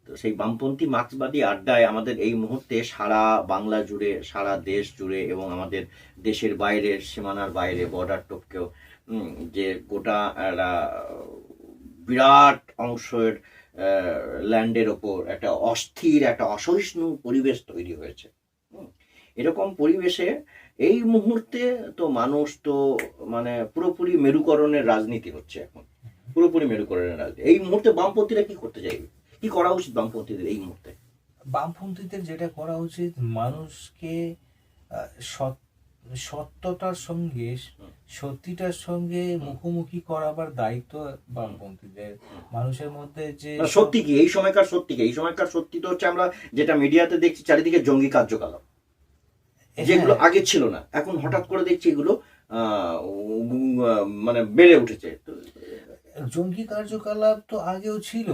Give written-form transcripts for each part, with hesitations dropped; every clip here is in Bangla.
তো সেই বামপন্থী মার্ক্সবাদী আড্ডায় আমাদের এই মুহূর্তে সারা বাংলা জুড়ে, সারা দেশ জুড়ে এবং আমাদের দেশের বাইরের, সীমানার বাইরে, বর্ডার টপকেও যে গোটা একটা বিরাট অংশের ল্যান্ডের ওপর একটা অস্থির, একটা অসহিষ্ণু পরিবেশ তৈরি হয়েছে। এরকম পরিবেশে এই মুহূর্তে তো মানুষ তো মানে পুরোপুরি মেরুকরণের রাজনীতি হচ্ছে এখন, পুরোপুরি মেরুকরণের রাজনীতি। এই মুহূর্তে বামপন্থীরা কি করতে চাইবে, কি করা উচিত বামপন্থীদের এই মুহূর্তে? বামপন্থীদের যেটা করা উচিত, মানুষকে সত্যতার সঙ্গে, সত্যিটার সঙ্গে মুখোমুখি করাবার দায়িত্ব বামপন্থীদের। মানুষের মধ্যে যে সত্যি কি, এই সময়কার সত্যি কি? এই সময়কার সত্যি তো হচ্ছে আমরা যেটা মিডিয়াতে দেখছি চারিদিকে জঙ্গি কার্যকলাপ, যেগুলো আগে ছিল না, এখন হঠাৎ করে দেখছি এগুলো মানে বেড়ে উঠেছে। জঙ্গি কার্যকলাপ তো আগেও ছিল,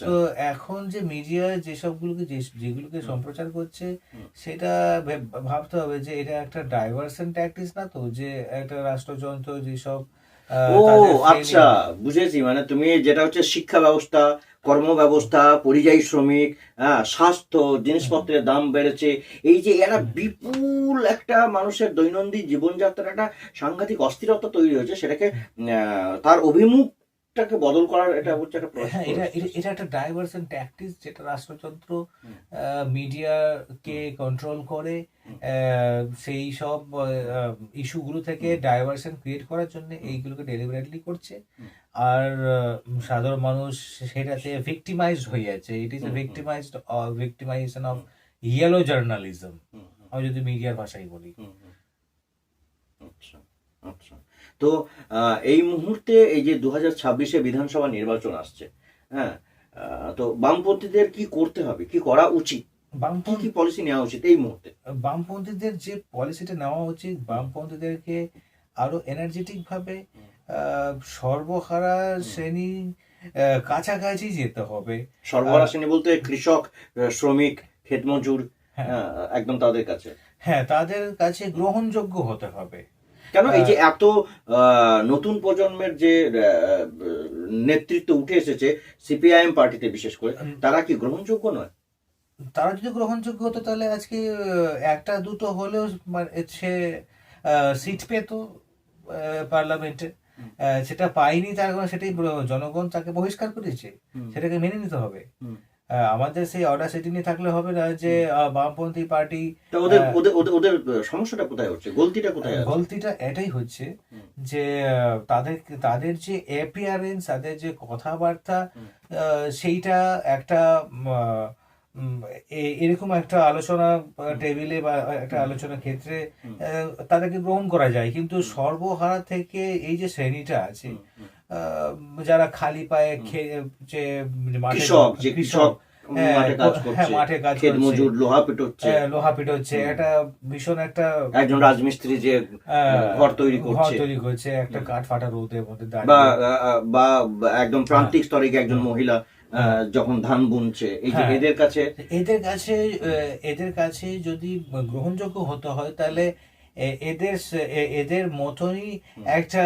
তো এখন যে মিডিয়া যেগুলোকে সম্প্রচার করছে সেটা ভাবতে হবে যে এটা একটা ডাইভারশন ট্যাকটিক্স না তো, যে একটা রাষ্ট্রযন্ত্র যেসব আচ্ছা বুঝেছি, মানে তুমি যেটা হচ্ছে শিক্ষা ব্যবস্থা, কর্ম ব্যবস্থা, পরিযায়ী শ্রমিক, স্বাস্থ্য, জিনিসপত্রের দাম বেড়েছে, এই যে একটা বিপুল একটা মানুষের দৈনন্দিন জীবনযাত্রার একটা সাংঘাতিক অস্থিরতা তৈরি হয়েছে, সেটাকে তার অভিমুখটাকে বদল করার এটা হচ্ছে একটা এটা একটা ডাইভারশন ট্যাকটিক্স, যেটা রাষ্ট্রযন্ত্র মিডিয়াকে কন্ট্রোল করে সেই সব ইস্যুগুলো থেকে ডাইভারশন ক্রিয়েট করার জন্য এইগুলোকে ডেলিবারেটলি করছে। আর সাধারণ মানুষ সেটাতে ভিক্টিমাইজড হয়ে যাচ্ছে। It is victimization of yellow journalism, আমি যদি মিডিয়ার ভাষায় বলি। আচ্ছা আচ্ছা, তো এই মুহূর্তে এই যে 2026-এ বিধানসভা নির্বাচন আসছে, হ্যাঁ, তো বামপন্থীদের কি করতে হবে, কি করা উচিত, কি পলিসি নেওয়া উচিত এই মুহূর্তে? বামপন্থীদের যে পলিসিটা নেওয়া উচিত, বামপন্থীদেরকে আরো এনার্জেটিক ভাবে সর্বহারা শ্রেণী কাছাকাছি যেতে হবে। সর্বহারা শ্রেণী বলতে কৃষক, শ্রমিক, ক্ষেতমজুর, একদম তাদের কাছে, হ্যাঁ, তাদের কাছে গ্রহণযোগ্য হতে হবে। কেন এই যে এত নতুন প্রজন্মের যে নেতৃত্ব উঠে এসেছে সিপিআইএম পার্টিতে বিশেষ করে, তারা কি গ্রহণযোগ্য নয়? তারা যদি গ্রহণযোগ্য হতো তাহলে আজকে একটা দুটো হলেও সে সিট পেত পার্লামেন্টে। সেটা পায়নি, তার কারণ সেটাই জনগণ তাকে বহিষ্কার করেছে, সেটাকে মেনে নিতে হবে। আমাদের সেই অডাসিটি নিয়ে থাকলে হবে না যে বামপন্থী পার্টি, ওদের সমস্যাটা কোথায় হচ্ছে, গলতিটা কোথায়? গলতিটা এটাই হচ্ছে যে তাদের যে অ্যাপিয়ারেন্স, তাদের যে কথাবার্তা, সেইটা একটা এরকম একটা আলোচনা টেবিলে বা একটা আলোচনা ক্ষেত্রে তাদেরকে গ্রহণ করা যায়, কিন্তু সর্বহারা থেকে এই যে শ্রেণীটা আছে যারা খালি পায়ে কৃষক মাঠে কাজ করছে, লোহা পিটোচ্ছে, একটা ভীষণ একটা একজন রাজমিস্ত্রি যে ঘর তৈরি করছে একটা কাঠ ফাটা রোদের মধ্যে বা একদম প্রান্তিক স্তরে একজন মহিলা যখন ধান বুনছে, এই যে এদের কাছে যদি গ্রহণযোগ্য হতে হয় তাহলে এদের মতনই একটা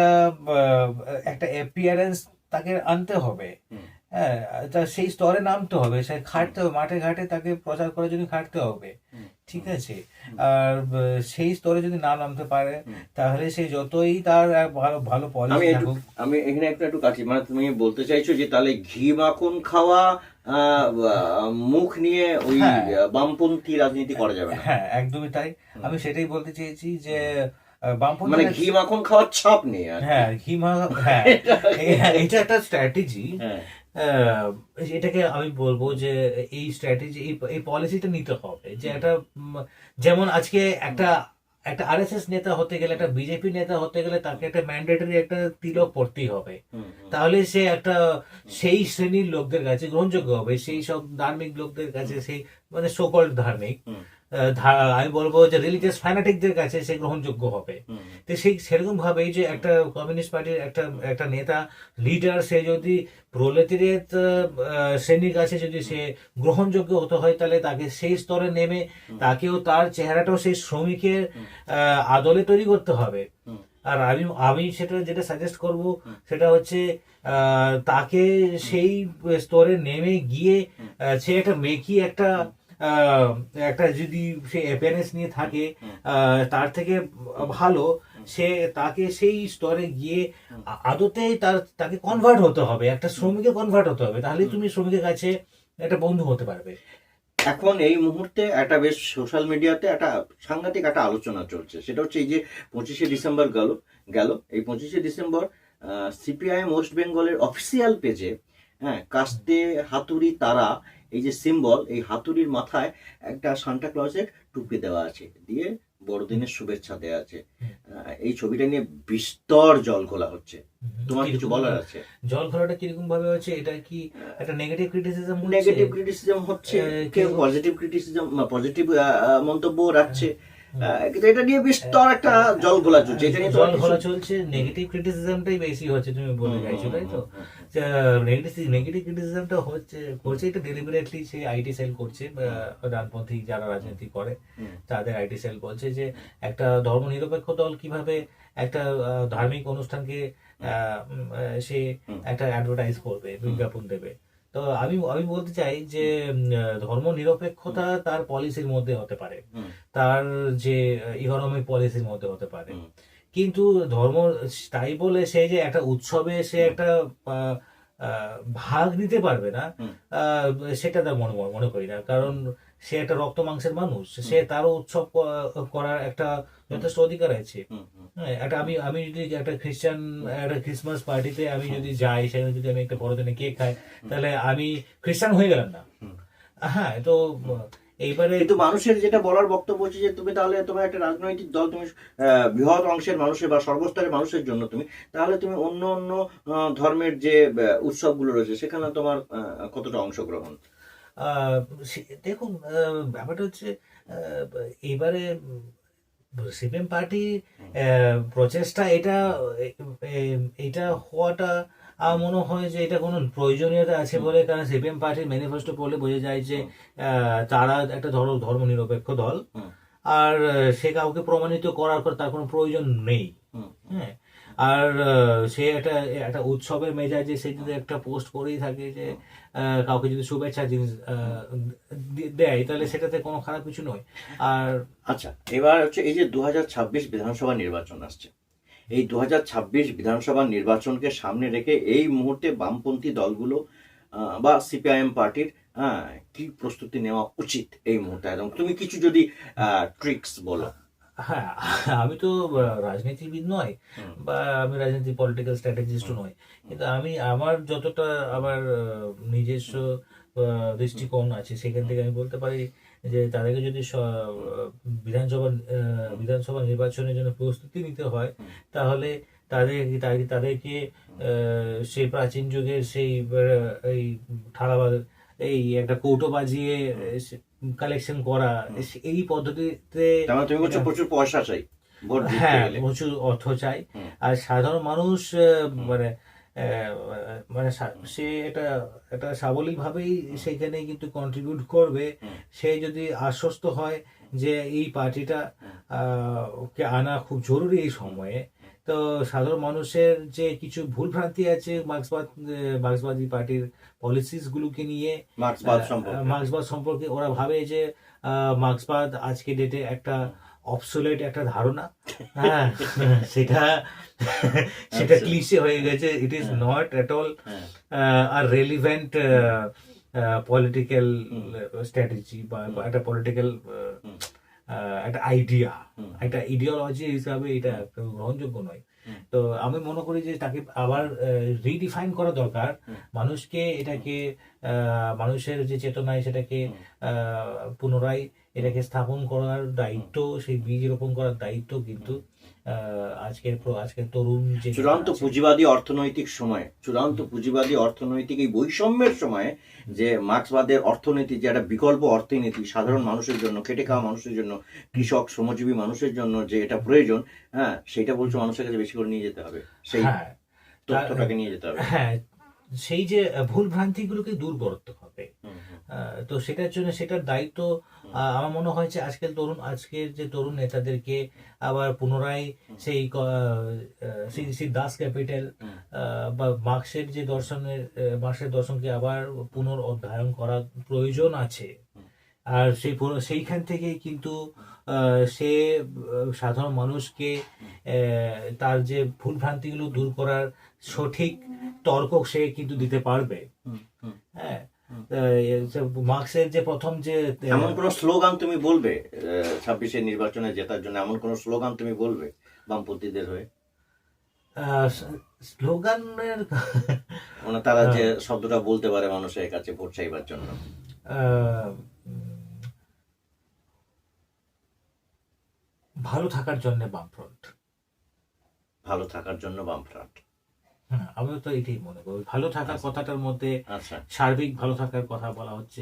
অ্যাপিয়ারেন্স তাকে আনতে হবে। হ্যাঁ, তা সেই স্তরে নামতে হবে, সে খাটতে হবে, মাঠে ঘাটে তাকে প্রচার করার জন্য খাটতে হবে, ঠিক আছে? আর সেই স্তরে যদি না নামতে পারে তাহলে সে যতই তার ভালো পলিসি থাকুক। আমি এখানে একটু কাটি, মানে তুমি বলতে চাইছো যে তাহলে ঘি মাখন খাওয়া মুখ নিয়ে ওই বামপন্থী রাজনীতি করা যাবে না? হ্যাঁ, একদমই তাই, আমি সেটাই বলতে চেয়েছি যে বামপন্থী মানে ঘি মাখন খাওয়ার ছাপ নেই। হ্যাঁ, এটা একটা স্ট্র্যাটেজি। এটাকে আমি বলবো যে এই স্ট্র্যাটেজি, এই পলিসিটা নিতে হবে যে একটা, যেমন আজকে একটা আরএসএস নেতা হতে গেলে, একটা বিজেপি নেতা হতে গেলে তাকে একটা ম্যান্ডেটরি একটা তিলক পড়তেই হবে, তাহলে সে একটা সেই শ্রেণীর লোকদের কাছে গ্রহণযোগ্য হবে, সেই সব ধার্মিক লোকদের কাছে, সেই মানে সকল্ড ধার্মিক, আমি বলবো যে রিলিজিয়াস ফ্যানাটিকদের কাছে সে গ্রহণযোগ্য হবে। তো সেই সেরকম ভাবে যে একটা কমিউনিস্ট পার্টির একটা নেতা, লিডার, সে যদি প্রলেতারিয়েত শ্রেণীর কাছে যদি সে গ্রহণযোগ্য হতে হয় তাহলে তাকে সেই স্তরে নেমে তাকেও তার চেহারাটাও সেই শ্রমিকের আদলে তৈরি করতে হবে। আর আমি আমি সেটা যেটা সাজেস্ট করব সেটা হচ্ছে তাকে সেই স্তরে নেমে গিয়ে সে একটা মেকি একটা আহ, একটা যদি সে অ্যাপিয়ারেন্স নিয়ে থাকে তার থেকে ভালো সে তাকে সেই স্তরে গিয়ে আদতে তাকে কনভার্ট হতে হবে, একটা শ্রমিকে কনভার্ট হতে হবে, তাহলেই তুমি শ্রমিকের কাছে একটা বন্ধু হতে পারবে। এখন এই মুহূর্তে একটা বেশ সোশ্যাল মিডিয়াতে একটা সাংঘাতিক একটা আলোচনা চলছে, সেটা হচ্ছে এই যে 25শে ডিসেম্বর গেল গেল এই 25শে ডিসেম্বর সিপিআইএম ওয়েস্ট বেঙ্গলের অফিসিয়াল পেজে, হ্যাঁ, কাস্তে হাতুড়ি তারা এই যে সিম্বল, এই হাতুড়ির মাথায় একটা সান্টা ক্লজের টুপি দেওয়া আছে, দিয়ে বড়দিনের শুভেচ্ছা দেওয়া আছে। এই ছবিটা নিয়ে বিস্তর জল ঘোলা হচ্ছে, তোমার কিছু বলার আছে? জল ঘোলাটা কিরকম ভাবে হচ্ছে? এটা কি একটা নেগেটিভ ক্রিটিসিজম হচ্ছে? নেগেটিভ ক্রিটিসিজম হচ্ছে, কেউ পজিটিভ ক্রিটিসিজম, পজিটিভ মন্তব্য রাখছে, কিন্তু এটা নিয়ে বিস্তর একটা জল ঘোলা চলছে। এটা নিয়ে জল ঘোলা চলছে, নেগেটিভ ক্রিটিসিজমটাই বেশি হচ্ছে, তুমি বলে চাইছো তাই তো? নেগেটিভ ক্রিটিসিজমটা করছে এটা ডেলিবারেটলি সেই আইটি সেল করছে, ডানপন্থী যারা রাজনীতি করে তাদের আইটি সেল বলছে যে একটা ধর্মনিরপেক্ষ দল কিভাবে একটা ধার্মিক অনুষ্ঠানকে সে একটা অ্যাডভার্টাইজ করবে, বিজ্ঞাপন দেবে। তো আমি আমি বলতে চাই যে ধর্ম নিরপেক্ষতা তার পলিসির মধ্যে হতে পারে, তার যে ইকোনমিক পলিসির মধ্যে হতে পারে, কিন্তু ধর্ম তাই বলে সে যে একটা উৎসবে সে একটা আহ, ভাগ নিতে পারবে না, সেটা তার মনে মনে করি না। কারণ সে একটা রক্ত মাংসের মানুষ, সে তারও উৎসব করার একটা যথেষ্ট অধিকার আছে। হ্যাঁ, একটা আমি আমি যদি একটা খ্রিস্টান একটা ক্রিসমাস পার্টিতে আমি যদি যাই, সেখানে যদি আমি একটা বড়দিনে কেক খাই, তাহলে আমি খ্রিস্টান হয়ে গেলাম না। হ্যাঁ, তো এইবারে কিন্তু মানুষের যেটা বলার বক্তব্য হচ্ছে যে তুমি তাহলে তোমার একটা রাজনৈতিক দল, তুমি বৃহৎ অংশের মানুষের বা সর্বস্তরের মানুষের জন্য তুমি, তাহলে তুমি অন্য অন্য ধর্মের যে উৎসবগুলো রয়েছে সেখানে তোমার কতটা অংশগ্রহণ? দেখুন, ব্যাপারটা হচ্ছে এবারে সিপিএম পার্টি প্রচেষ্টা এটা হওয়াটা আমার মনে হয় যে এটা কোনো প্রয়োজনীয়তা আছে বলে, কারণ সিপিএম পার্টির ম্যানিফেস্টো পড়লে বোঝা যায় যে তারা একটা ধর্ম নিরপেক্ষ দল, আর সে কাউকে প্রমাণিত করার পর তার কোনো প্রয়োজন নেই। হ্যাঁ, আর সে একটা একটা উৎসবের মেজাজে সে যদি একটা পোস্ট করেই থাকে যে কাউকে যদি শুভেচ্ছা জিনিস দেয়, তাহলে সেটাতে কোনো খারাপ কিছু নয়। আর আচ্ছা, এবার হচ্ছে এই যে 2026 বিধানসভা নির্বাচন আসছে, এই 2026 বিধানসভা নির্বাচনকে সামনে রেখে এই মুহূর্তে বামপন্থী দলগুলো বা সিপিআইএম পার্টির কি প্রস্তুতি নেওয়া উচিত এই মুহূর্তে, এবং তুমি কিছু যদি ট্রিক্স বলো? হ্যাঁ, আমি তো রাজনীতিবিদ নয়, বা আমি রাজনীতি পলিটিক্যাল স্ট্র্যাটেজিস্ট নয়, কিন্তু আমি আমার যতটা আমার নিজস্ব দৃষ্টিকোণ আছে সেখান থেকে আমি বলতে পারি যে তাদেরকে যদি বিধানসভা নির্বাচনের জন্য প্রস্তুতি নিতে হয়, তাহলে তাদেরকে সেই প্রাচীন যুগের সেই এই ঠাড়াবাদ এই একটা কৌটো বাজিয়ে কালেকশন করা, এই পদ্ধতিতে তুমি বলছো প্রচুর পয়সা চাই, ভোট জিততে হ্যাঁ, গেলে প্রচুর অর্থ চাই। আর সাধারণ মানুষ মানে মানে সে এটা এটা সাবলীল ভাবেই সেখানে কিন্তু কন্ট্রিবিউট করবে, সে যদি আশ্বস্ত হয় যে এই পার্টিটা কে আনা খুব জরুরি এই সময়ে। তো সাধারণ মানুষের যে কিছু ভুল ভ্রান্তি আছে মার্ক্সবাদী পার্টির পলিসিস গুলোকে নিয়ে, মার্ক্সবাদ সম্পর্কে ওরা ভাবে যে মার্ক্সবাদ আজকে ডেটে একটা অবসোলেট একটা ধারণা। হ্যাঁ, সেটা সেটা ক্লিশে হয়ে গেছে, it is not at all আর রেলিভেন্ট পলিটিক্যাল স্ট্র্যাটেজি বা একটা পলিটিক্যাল একটা আইডিয়া, একটা ইডিওলজি হিসাবে এটা গ্রহণযোগ্য নয়। তো আমি মনে করি যে তাকে আবার রিডিফাইন করা দরকার, মানুষকে এটাকে মানুষের যে চেতনায় সেটাকে পুনরায় এটাকে স্থাপন করার দায়িত্ব, সেই বীজ রোপণ করার দায়িত্ব কিন্তু আজকের তরুণ যে চূড়ান্ত পুঁজিবাদী অর্থনৈতিক এই বৈষম্যের সময়ে যে মার্ক্সবাদের অর্থনীতি, যে একটা বিকল্প অর্থনীতি সাধারণ মানুষের জন্য, খেটে খাওয়া মানুষের জন্য, কৃষক শ্রমজীবী মানুষের জন্য যে এটা প্রয়োজন, হ্যাঁ, সেটা বলছো মানুষের কাছে বেশি করে নিয়ে যেতে হবে, সেই তথ্যটাকে নিয়ে যেতে হবে। হ্যাঁ, সেই যে ভুল ভ্রান্তি গুলোকে দূর করতে হবে। তো সেটার জন্য সেটার দায়িত্ব আমার মনে হয় যে আজকের যে তরুণ নেতাদেরকে আবার পুনরায় সেই দাস ক্যাপিটাল বা মার্ক্সের দর্শনকে আবার পুনরুদ্ধারণ করা প্রয়োজন আছে। আর সেইখান থেকেই কিন্তু সে সাধারণ মানুষকে তার যে ভুল ভ্রান্তিগুলো দূর করার সঠিক তর্ক সে কিন্তু দিতে পারবে। হ্যাঁ, মার্ক্সের যে প্রথম যে এমন কোন স্লোগান তুমি বলবে 26-এর নির্বাচনে জেতার জন্য, এমন কোন স্লোগান তুমি বলবে বামপন্থীদের হয়ে? স্লোগানের মানে তারা যে শব্দটা বলতে পারে মানুষের কাছে ভোট চাইবার জন্য। ভালো থাকার জন্য বামফ্রন্ট। ভালো থাকার জন্য বামফ্রন্ট। আমি তো এটাই মনে করি। ভালো থাকার কথাটার মধ্যে আচ্ছা, সার্বিক ভালো থাকার কথা বলা হচ্ছে।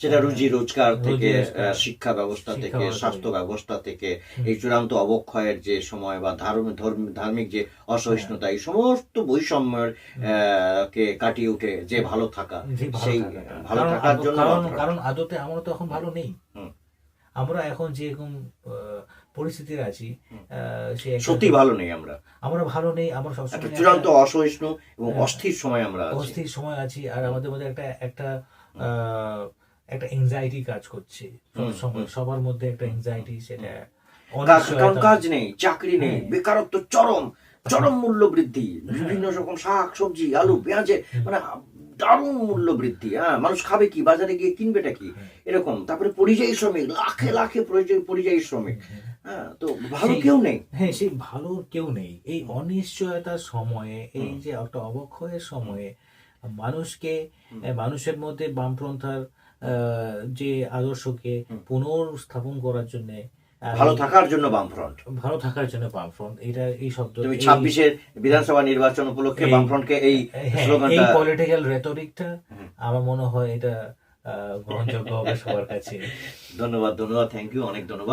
সেটা রুজি রোজগার থেকে, শিক্ষা ব্যবস্থা থেকে, স্বাস্থ্য ব্যবস্থা থেকে, এই চূড়ান্ত অবক্ষয়ের যে সময় বা ধার্মিক যে অসহিষ্ণুতা, এই সমস্ত বৈষম্যের কে কাটিয়ে উঠে যে ভালো থাকা, সেই ভালো থাকার জন্য। কারণ আদতে আমরা তো এখন ভালো নেই। আমরা এখন যেরকম পরিস্থিতির আছি, সত্যি ভালো নেই। আমরা ভালো নেই। আমরা সবসময় চূড়ান্ত অসহিষ্ণু এবং অস্থির সময় আছি। আর আমাদের মধ্যে একটা এনজাইটি কাজ করছে সবসময়। সবার মধ্যে একটা এনজাইটি, সেটা কারণ কাজ নেই, চাকরি নেই, বেকারত্ব চরম মূল্য বৃদ্ধি, বিভিন্ন রকম শাক সবজি, আলু, পেঁয়াজের মানে দারুণ মূল্য বৃদ্ধি। মানুষ খাবে কি, বাজারে গিয়ে কিনবেটা কি, এরকম। তারপরে পরিযায়ী শ্রমিক, লাখে লাখে পরিযায়ী শ্রমিক। তো ভালো কেউ নেই। হ্যাঁ, সেই ভালো কেউ নেই। এই অনিশ্চয়তার সময়ে, এই যে একটা অবক্ষয়ের সময়ে মানুষের মধ্যে বামপন্থার যে আদর্শকে পুনর্স্থাপন করার জন্য, ভালো থাকার জন্য বামফ্রন্ট। এই শব্দ তুমি 26-এর বিধানসভা নির্বাচন উপলক্ষে বামফ্রন্টকে এই স্লোগানটা, এই পলিটিক্যাল রেটরিকটা আমার মনে হয় এটা গ্রহণযোগ্য হবে সবার কাছে। ধন্যবাদ, থ্যাংক ইউ, অনেক ধন্যবাদ।